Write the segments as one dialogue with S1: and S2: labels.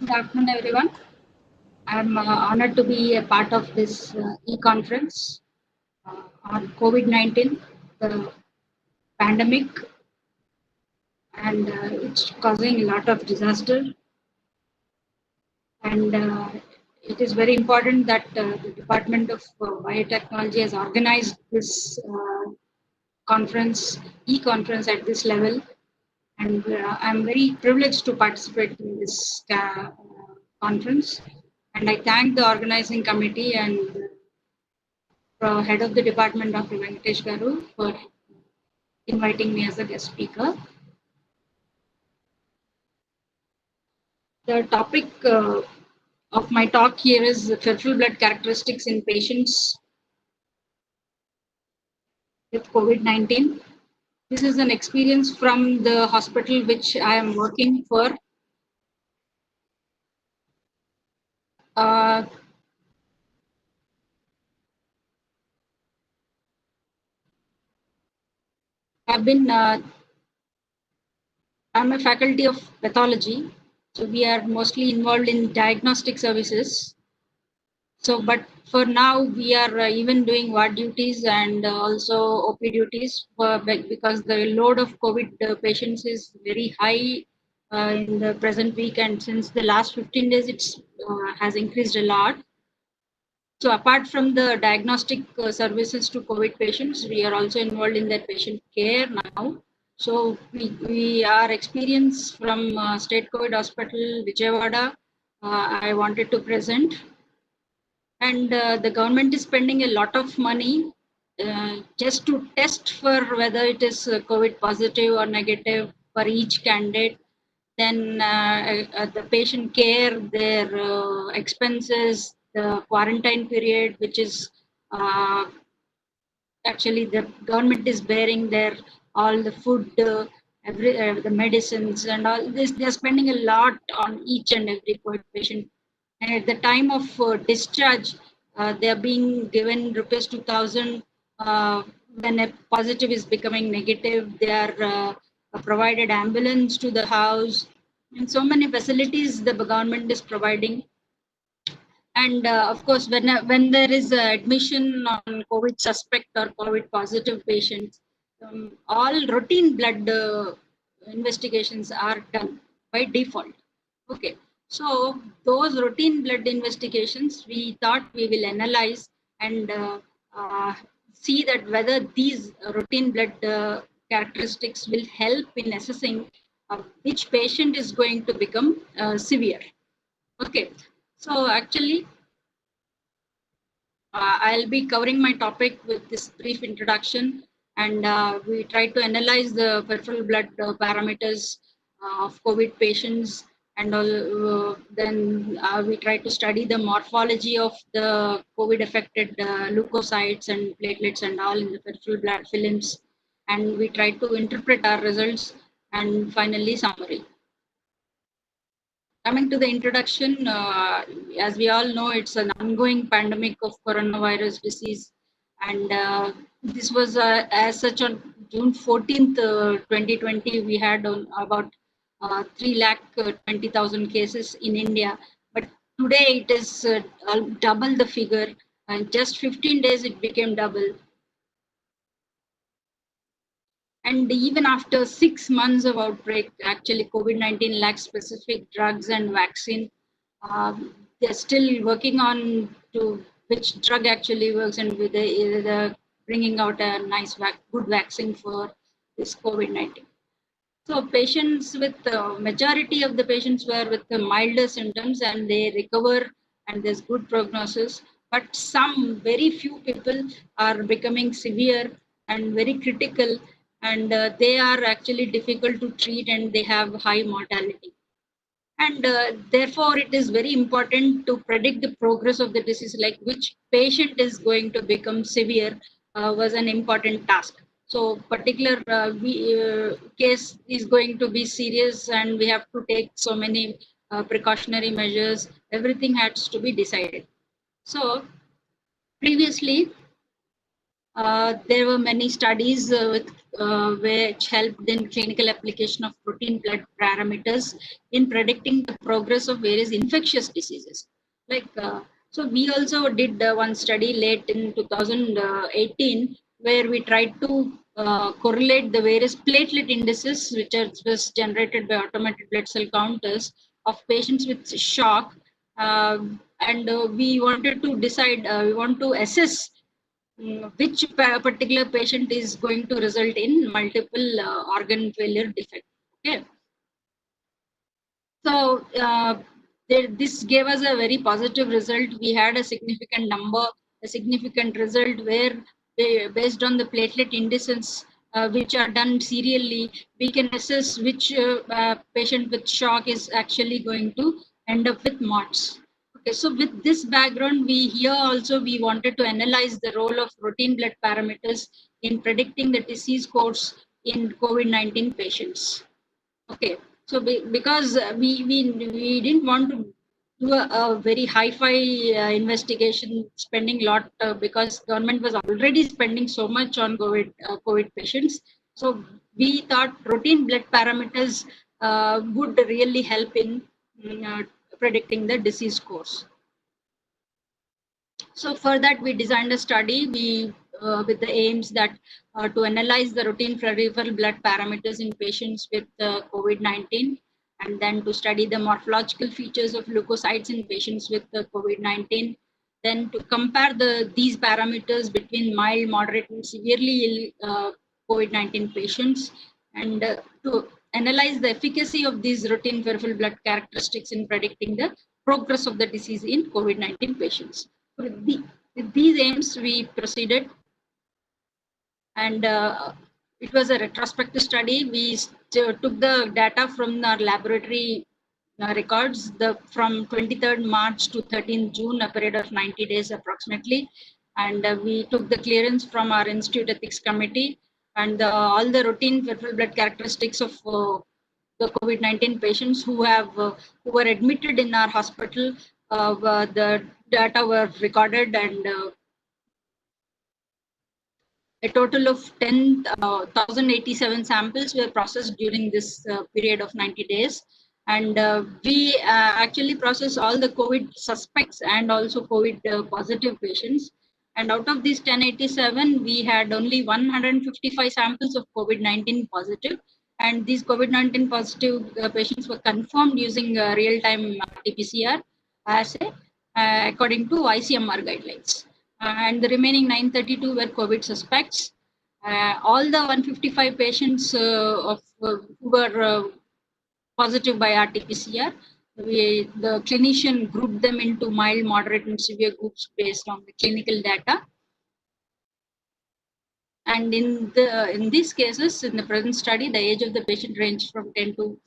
S1: Good afternoon, everyone. I'm honored to be a part of this e-conference on COVID-19, the pandemic, and it's causing a lot of disaster. And it is very important that the Department of Biotechnology has organized this conference, e-conference at this level. And I'm very privileged to participate in this conference. And I thank the organizing committee and head of the department, Dr. Venkatesh Garu, for inviting me as a guest speaker. The topic of my talk here is peripheral blood characteristics in patients with COVID-19. This is an experience from the hospital which I am working for. Uh, I'm a faculty of pathology, so we are mostly involved in diagnostic services. So, but for now, we are even doing ward duties and also OP duties because the load of COVID patients is very high in the present week, and since the last 15 days, it's has increased a lot. So, apart from the diagnostic services to COVID patients, we are also involved in that patient care now. So, we are experienced from State COVID Hospital, Vijayawada. I wanted to present. And the government is spending a lot of money just to test for whether it is COVID positive or negative for each candidate. Then the patient care, their expenses, the quarantine period, which is actually the government is bearing their all the food, the medicines and all this. They're spending a lot on each and every COVID patient. And at the time of discharge, they are being given rupees 2,000. When a positive is becoming negative, they are provided ambulance to the house, and so many facilities the government is providing. And of course, when there is admission on COVID suspect or COVID positive patients, all routine blood investigations are done by default. Okay, so those routine blood investigations, we thought we will analyze and see that whether these routine blood characteristics will help in assessing which patient is going to become severe. Okay, so actually, I'll be covering my topic with this brief introduction, and we try to analyze the peripheral blood parameters of COVID patients, and then we try to study the morphology of the COVID affected leukocytes and platelets and all in the peripheral blood films, and we try to interpret our results, and finally summary. Coming to the introduction, as we all know, it's an ongoing pandemic of coronavirus disease. And this was as such on June 14th, 2020, we had about 3,20,000 cases in India. But today it is double the figure. And just 15 days, it became double. And even after 6 months of outbreak, actually COVID-19 lacks specific drugs and vaccine. They're still working on to which drug actually works, and with the bringing out a nice good vaccine for this COVID-19. So patients with majority of the patients were with the milder symptoms and they recover and there's good prognosis. But some very few people are becoming severe and very critical, and they are actually difficult to treat and they have high mortality. And therefore, it is very important to predict the progress of the disease, like which patient is going to become severe was an important task. So particular case is going to be serious and we have to take so many precautionary measures. Everything has to be decided. So previously, There were many studies which helped in clinical application of routine blood parameters in predicting the progress of various infectious diseases. So we also did one study late in 2018 where we tried to correlate the various platelet indices which was generated by automated blood cell counters of patients with shock, and we wanted to decide, we want to assess which particular patient is going to result in multiple organ failure defect. Okay, so this gave us a very positive result. We had a significant number, a significant result where based on the platelet indices which are done serially, we can assess which patient with shock is actually going to end up with MOTS. Okay, so with this background, we wanted to analyze the role of routine blood parameters in predicting the disease course in COVID-19 patients. Okay, so because we didn't want to do a very hi-fi investigation, spending a lot because government was already spending so much on COVID patients. So we thought routine blood parameters would really help in predicting the disease course. So for that, we designed a study with the aims that to analyze the routine peripheral blood parameters in patients with COVID-19, and then to study the morphological features of leukocytes in patients with COVID-19, then to compare these parameters between mild, moderate, and severely ill COVID-19 patients, and to analyze the efficacy of these routine peripheral blood characteristics in predicting the progress of the disease in COVID-19 patients. With these aims, we proceeded, and it was a retrospective study. We took the data from our laboratory records from 23rd March to 13th June, a period of 90 days approximately, and we took the clearance from our Institute Ethics Committee, and all the routine peripheral blood characteristics of the COVID-19 patients who were admitted in our hospital. The data were recorded, and a total of 10,087 samples were processed during this period of 90 days. And we actually processed all the COVID suspects and also COVID positive patients. And out of these 1087, we had only 155 samples of COVID-19 positive. And these COVID-19 positive patients were confirmed using real-time RT-PCR assay according to ICMR guidelines. And the remaining 932 were COVID suspects. All the 155 patients who were positive by RT-PCR, the clinician grouped them into mild, moderate, and severe groups based on the clinical data. And in these cases, in the present study, the age of the patient ranged from 10 to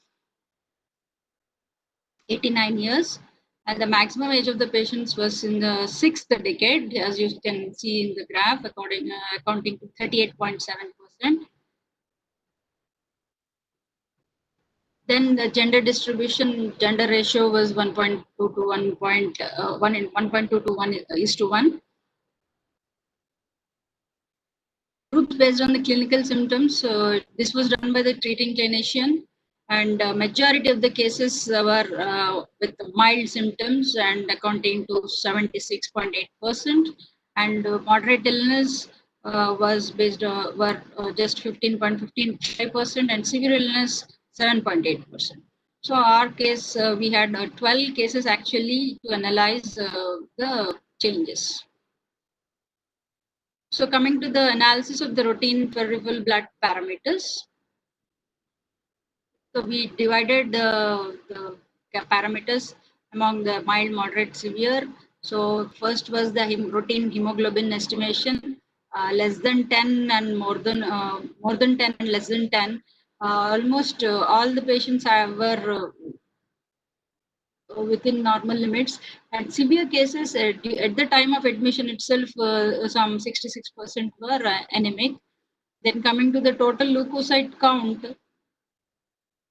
S1: 89 years. And the maximum age of the patients was in the sixth decade, as you can see in the graph, accounting to 38.7%. Then the gender distribution, gender ratio was 1.2 to 1.2 to 1:1. Groups based on the clinical symptoms. This was done by the treating clinician, and majority of the cases were with mild symptoms and accounting to 76.8%, and moderate illness was were just 15.15%, and severe illness 7.8%. So our case, we had 12 cases actually to analyze the changes. So coming to the analysis of the routine peripheral blood parameters. So we divided the parameters among the mild, moderate, severe. So first was the routine hemoglobin estimation, less than 10 and more than 10 and less than 10. Almost all the patients were within normal limits, and severe cases at the time of admission itself, some 66% were anemic. Then coming to the total leukocyte count,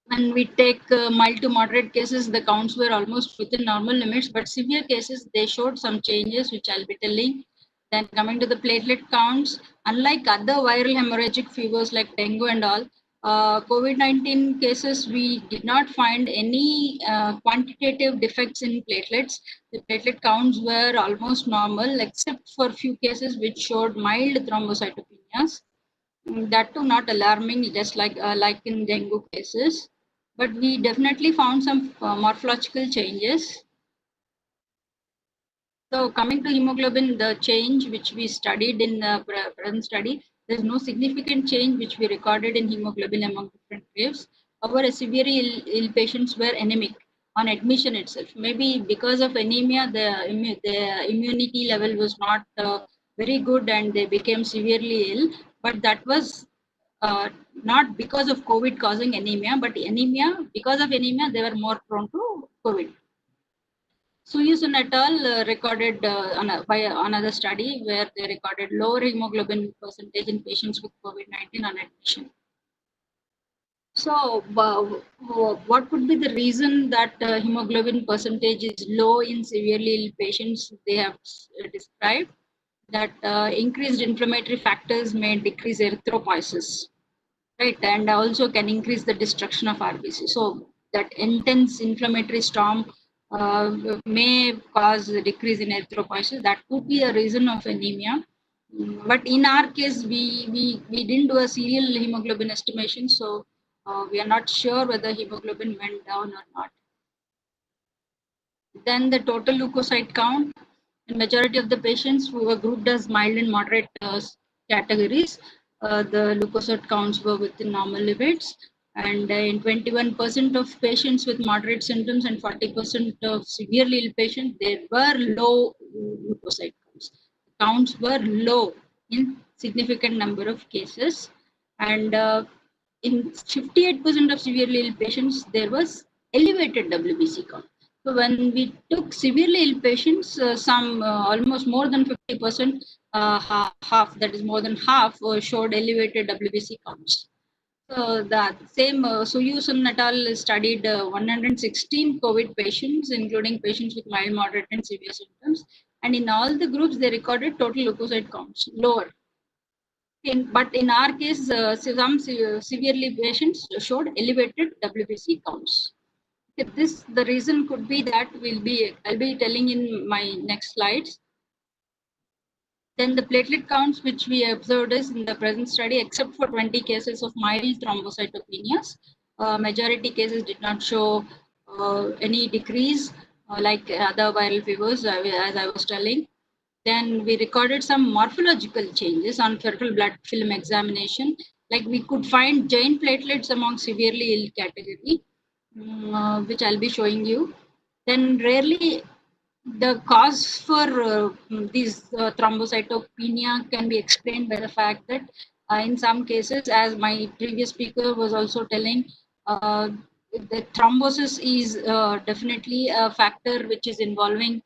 S1: when we take mild to moderate cases, the counts were almost within normal limits, but severe cases, they showed some changes, which I'll be telling. Then coming to the platelet counts, unlike other viral hemorrhagic fevers like dengue and all, COVID-19 cases, we did not find any quantitative defects in platelets. The platelet counts were almost normal, except for few cases which showed mild thrombocytopenias. That too not alarming, just like in dengue cases. But we definitely found some morphological changes. So coming to hemoglobin, the change which we studied in the present study, there's no significant change which we recorded in hemoglobin among different graves. However, severely ill patients were anemic on admission itself. Maybe because of anemia, the immunity level was not very good and they became severely ill. But that was not because of COVID causing anemia, but because of anemia, they were more prone to COVID. Suyusun et al. Recorded by another study where they recorded lower hemoglobin percentage in patients with COVID-19 on admission. So, what could be the reason that hemoglobin percentage is low in severely ill patients? They have described that increased inflammatory factors may decrease erythropoiesis, right, and also can increase the destruction of RBC. So that intense inflammatory storm may cause a decrease in erythropoiesis. That could be a reason of anemia. But in our case, we didn't do a serial hemoglobin estimation, so we are not sure whether hemoglobin went down or not. Then the total leukocyte count. In majority of the patients who were grouped as mild and moderate categories, the leukocyte counts were within normal limits. And in 21% of patients with moderate symptoms and 40% of severely ill patients, there were low leukocyte counts. Counts were low in significant number of cases. And in 58% of severely ill patients, there was elevated WBC count. So when we took severely ill patients, almost more than 50%, half, that is more than half, showed elevated WBC counts. So that same Suyusun et al. Studied 116 COVID patients, including patients with mild, moderate, and severe symptoms. And in all the groups, they recorded total leukocyte counts lower. But in our case, some severely patients showed elevated WBC counts. The reason could be that I'll be telling in my next slides. Then the platelet counts which we observed is in the present study, except for 20 cases of mild thrombocytopenias, majority cases did not show any decrease like other viral fevers, as I was telling. Then we recorded some morphological changes on peripheral blood film examination. Like we could find giant platelets among severely ill category, which I'll be showing you. Then rarely the cause for these thrombocytopenia can be explained by the fact that in some cases, as my previous speaker was also telling, the thrombosis is definitely a factor which is involving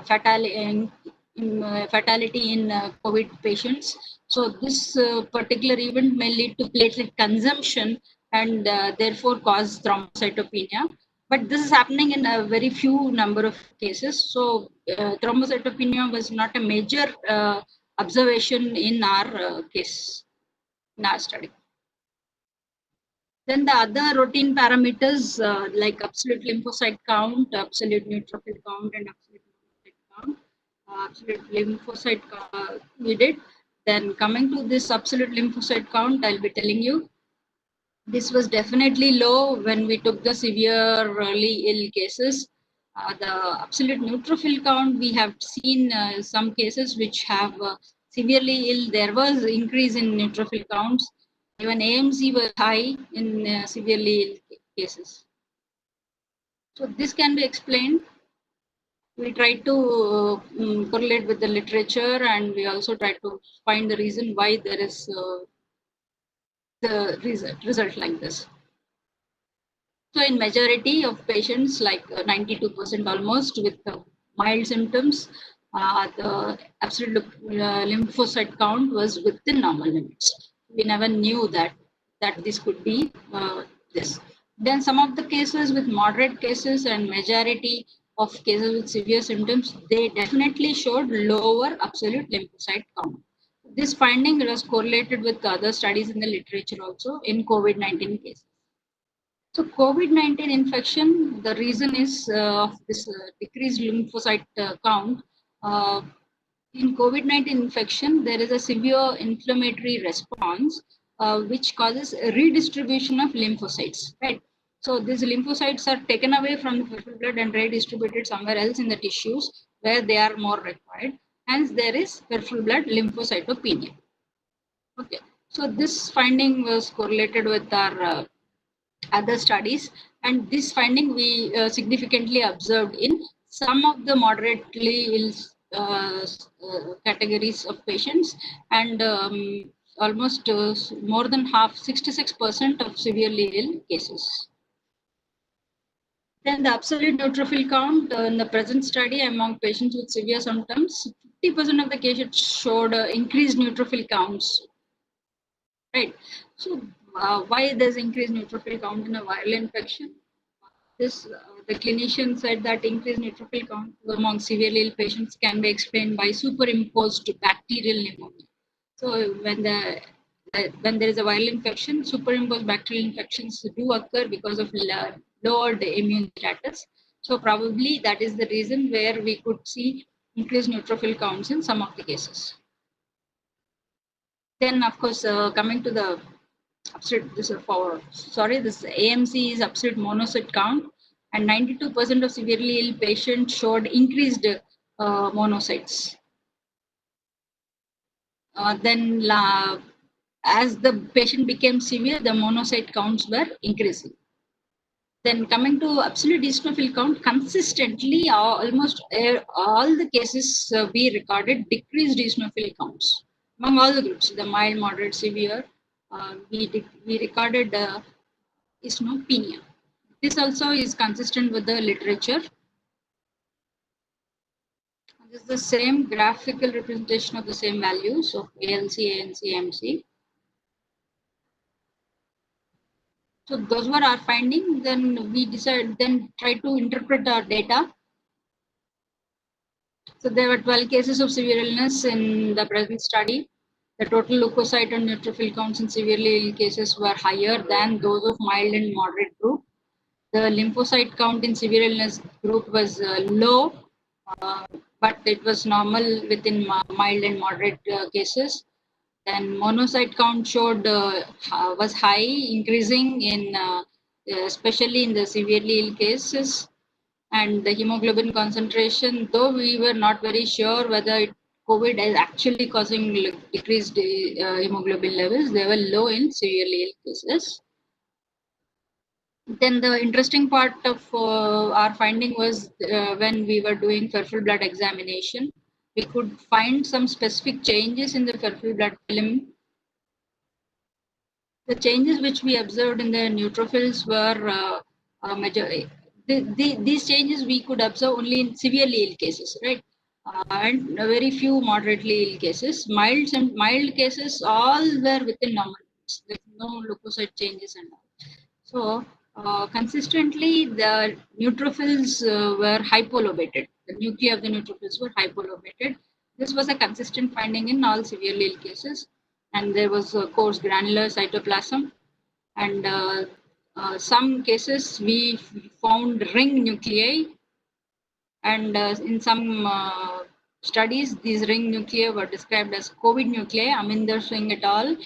S1: fatality in COVID patients. So this particular event may lead to platelet consumption and therefore cause thrombocytopenia. But this is happening in a very few number of cases. So thrombocytopenia was not a major observation in our case, in our study. Then the other routine parameters like absolute lymphocyte count, absolute neutrophil count, and absolute lymphocyte count. Absolute lymphocyte count we did. Then coming to this absolute lymphocyte count, I'll be telling you, this was definitely low when we took the severely ill cases. The absolute neutrophil count, we have seen some cases which have severely ill. There was increase in neutrophil counts. Even AMC was high in severely ill cases. So this can be explained. We tried to correlate with the literature, and we also tried to find the reason why there is the result like this. So in majority of patients, like 92% almost with mild symptoms, the absolute lymphocyte count was within normal limits. We never knew that this could be this. Then some of the cases with moderate cases and majority of cases with severe symptoms, they definitely showed lower absolute lymphocyte count. This finding was correlated with other studies in the literature also in COVID-19 cases. So COVID-19 infection, the reason is of this decreased lymphocyte count. Uh, in COVID-19 infection, there is a severe inflammatory response which causes a redistribution of lymphocytes, right? So these lymphocytes are taken away from the peripheral blood and redistributed somewhere else in the tissues where they are more required. Hence, there is peripheral blood lymphocytopenia. Okay, so this finding was correlated with our other studies, and this finding we significantly observed in some of the moderately ill categories of patients, and almost more than half, 66% of severely ill cases. Then the absolute neutrophil count in the present study among patients with severe symptoms, 50% of the cases showed increased neutrophil counts, right? So why there's increased neutrophil count in a viral infection? This the clinician said that increased neutrophil count among severely ill patients can be explained by superimposed bacterial pneumonia. So when there is a viral infection, superimposed bacterial infections do occur because of lowered immune status. So probably that is the reason where we could see increased neutrophil counts in some of the cases. Then, of course, coming to the absolute, this AMC is absolute monocyte count, and 92% of severely ill patients showed increased monocytes. Then, as the patient became severe, the monocyte counts were increasing. Then, coming to absolute eosinophil count, consistently, almost all the cases we recorded decreased eosinophil counts among all the groups, the mild, moderate, severe. We recorded eosinopenia. This also is consistent with the literature. This is the same graphical representation of the same values of ALC, ANC, MC. So those were our findings. Then we try to interpret our data. So there were 12 cases of severe illness in the present study. The total leukocyte and neutrophil counts in severely ill cases were higher than those of mild and moderate group. The lymphocyte count in severe illness group was low, but it was normal within mild and moderate cases. Then monocyte count showed was high, increasing in especially in the severely ill cases. And the hemoglobin concentration, though we were not very sure whether COVID is actually causing decreased hemoglobin levels, they were low in severely ill cases. Then the interesting part of our finding was when we were doing peripheral blood examination, we could find some specific changes in the peripheral blood film. The changes which we observed in the neutrophils were these changes we could observe only in severely ill cases, right? And very few moderately ill cases. Mild cases all were within normal. There's no leukocyte changes and all. So consistently, the neutrophils were hypolobated. The nuclei of the neutrophils were hypolobated. This was a consistent finding in all severely ill cases. And there was a coarse granular cytoplasm. And some cases we found ring nuclei. And in some studies, these ring nuclei were described as COVID nuclei. Aminder Singh et al.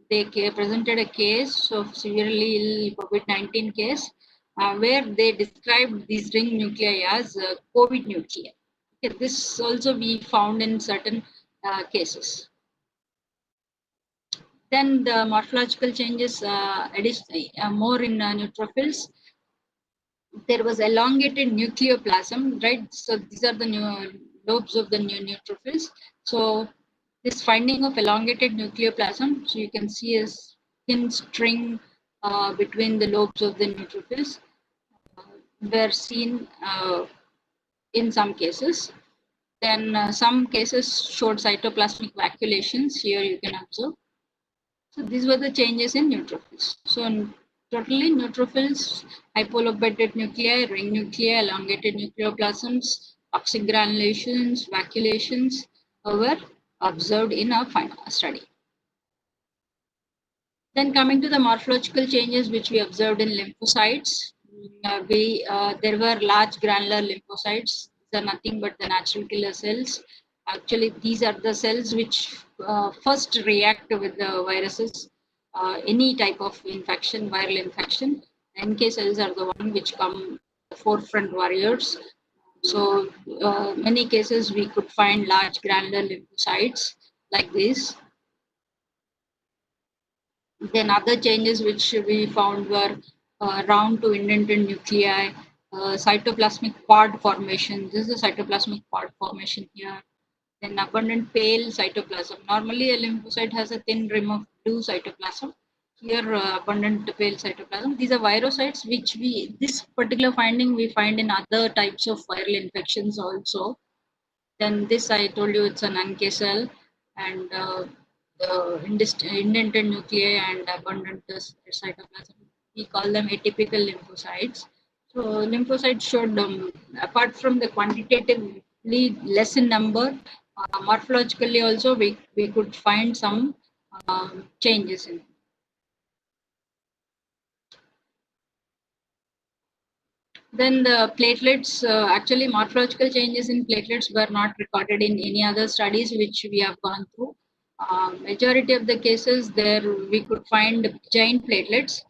S1: They presented a case of severely ill COVID-19 case where they described these ring nuclei as COVID nuclei. Okay, this also we found in certain cases. Then the morphological changes, more in neutrophils. There was elongated nucleoplasm, right? So these are the lobes of the neutrophils. So this finding of elongated nucleoplasm, so you can see a thin string between the lobes of the neutrophils were seen in some cases. Then some cases showed cytoplasmic vacuolations. Here you can observe. So these were the changes in neutrophils. So Totally neutrophils, hypolobate nuclei, ring nuclei, elongated nucleoplasms, toxic granulations, vacuolations were observed in a study. Then coming to the morphological changes which we observed in lymphocytes, there were large granular lymphocytes. These are nothing but the natural killer cells. Actually, these are the cells which first react with the viruses, any type of infection, viral infection. NK cells are the one which come forefront warriors. So, many cases we could find large granular lymphocytes like this. Then other changes which we found were round to indented nuclei, cytoplasmic pod formation. This is a cytoplasmic pod formation here. Then abundant pale cytoplasm. Normally, a lymphocyte has a thin rim of blue cytoplasm. Here, abundant pale cytoplasm. These are virocytes, which this particular finding we find in other types of viral infections also. Then this I told you it's an NK cell, and the indented nuclei and abundant cytoplasm. We call them atypical lymphocytes. So lymphocytes showed, apart from the quantitatively less in number, morphologically also we could find some changes in. Then the platelets, actually morphological changes in platelets were not recorded in any other studies which we have gone through. Majority of the cases there we could find giant platelets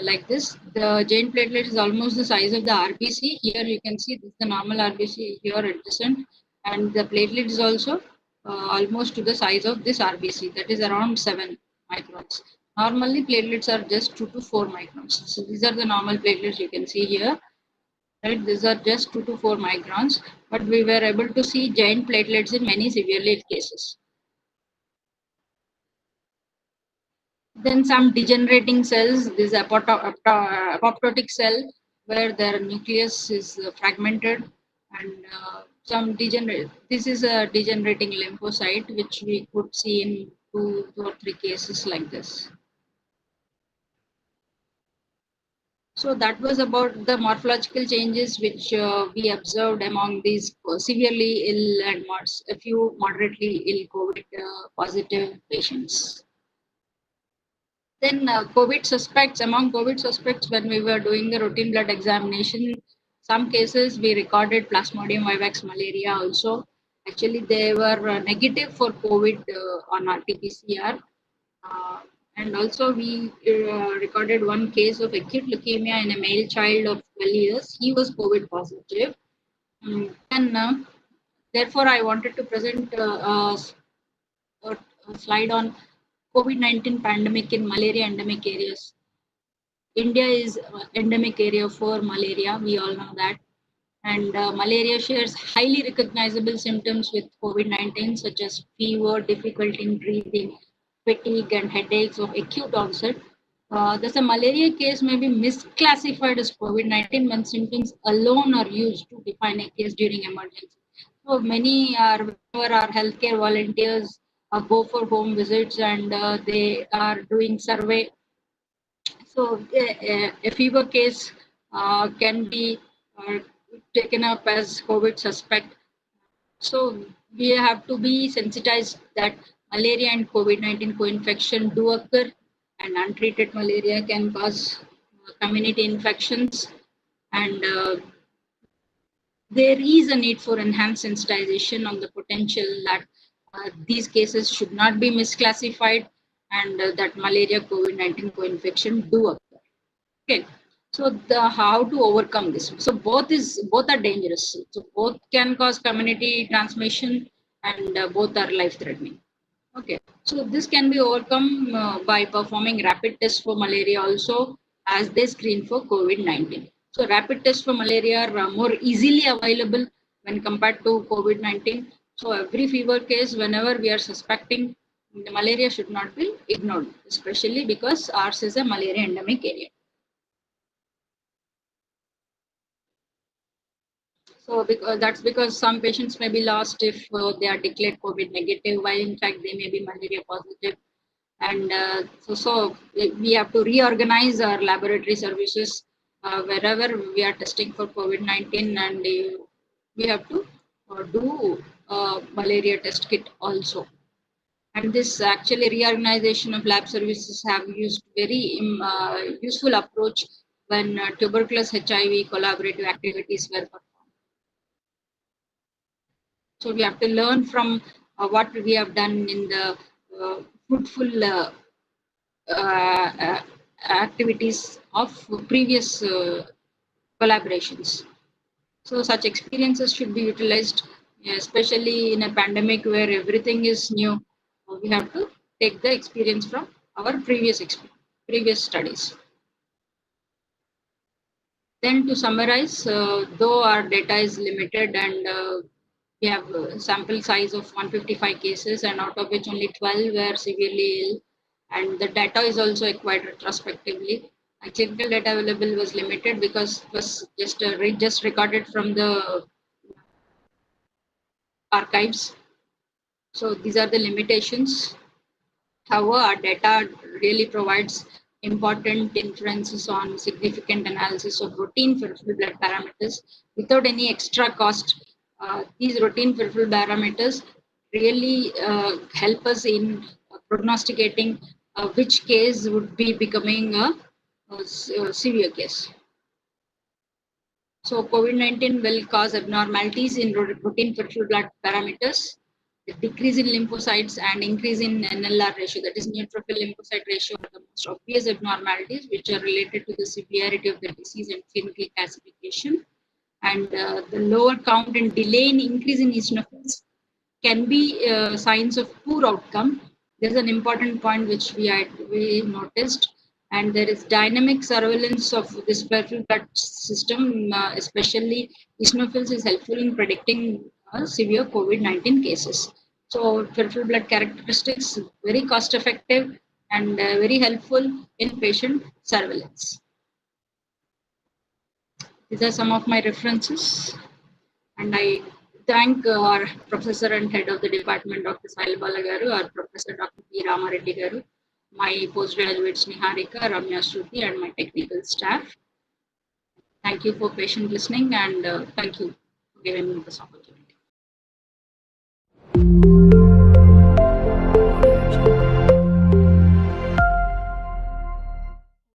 S1: like this. The giant platelet is almost the size of the RBC. Here you can see this is the normal RBC here adjacent, and the platelet is also almost to the size of this RBC, that is around 7 microns. Normally platelets are just 2 to 4 microns. So these are the normal platelets you can see here. Right, these are just 2 to 4 microns, but we were able to see giant platelets in many severely ill cases. Then some degenerating cells, this apoptotic cell where their nucleus is fragmented, and some degenerate. This is a degenerating lymphocyte which we could see in two or three cases like this. So that was about the morphological changes which we observed among these severely ill and a few moderately ill COVID positive patients. Then among COVID suspects, when we were doing the routine blood examination, some cases we recorded Plasmodium vivax malaria also. Actually, they were negative for COVID on RT-PCR. And also we recorded one case of acute leukemia in a male child of 12 years. He was COVID positive. And therefore, I wanted to present a slide on COVID-19 pandemic in malaria endemic areas. India is endemic area for malaria. We all know that. And malaria shares highly recognizable symptoms with COVID-19, such as fever, difficulty in breathing, fatigue, and headaches of acute onset. Thus, a malaria case may be misclassified as COVID-19 when symptoms alone are used to define a case during emergency. So many are, whenever our healthcare volunteers go for home visits, and they are doing survey. So a fever case can be uh, taken up as COVID suspect. So we have to be sensitized that malaria and COVID-19 co-infection do occur, and untreated malaria can cause community infections, and there is a need for enhanced sensitization on the potential that these cases should not be misclassified, and that malaria COVID-19 co-infection do occur. Okay, so how to overcome this? So both are dangerous. So both can cause community transmission, and both are life threatening. Okay, so this can be overcome by performing rapid tests for malaria also, as they screen for COVID-19. So rapid tests for malaria are more easily available when compared to COVID-19. So every fever case, whenever we are suspecting the malaria, should not be ignored, especially because ours is a malaria endemic area. So that's because some patients may be lost if they are declared COVID negative, while in fact they may be malaria positive. And so we have to reorganize our laboratory services wherever we are testing for COVID-19, and we have to do malaria test kit also. And this actually reorganization of lab services have used very useful approach when tuberculosis HIV collaborative activities were performed. So we have to learn from what we have done in the fruitful uh, activities of previous collaborations. So such experiences should be utilized, especially in a pandemic where everything is new. We have to take the experience from our previous studies. Then to summarize, though our data is limited and we have a sample size of 155 cases, and out of which only 12 were severely ill, and the data is also acquired retrospectively. Clinical data available was limited because it was just recorded from the archives. So these are the limitations. However, our data really provides important inferences on significant analysis of routine peripheral blood parameters without any extra cost. These routine peripheral parameters really help us in prognosticating which case would be becoming a severe case. So COVID-19 will cause abnormalities in routine peripheral blood parameters, the decrease in lymphocytes and increase in NLR ratio, that is neutrophil lymphocyte ratio, are the most obvious abnormalities which are related to the severity of the disease and clinical classification. And the lower count and delay in increase in eosinophils can be signs of poor outcome. There's an important point which we noticed, and there is dynamic surveillance of this peripheral blood system, especially eosinophils, is helpful in predicting severe COVID-19 cases. So peripheral blood characteristics very cost effective and very helpful in patient surveillance. These are some of my references, and I thank our professor and head of the department, Dr. Sahil Balagaru, our professor, Dr. P. Ramareddy Garu, my postgraduates Niharika, Ramya Shruti, and my technical staff. Thank you for patient listening, and thank you for giving me this opportunity.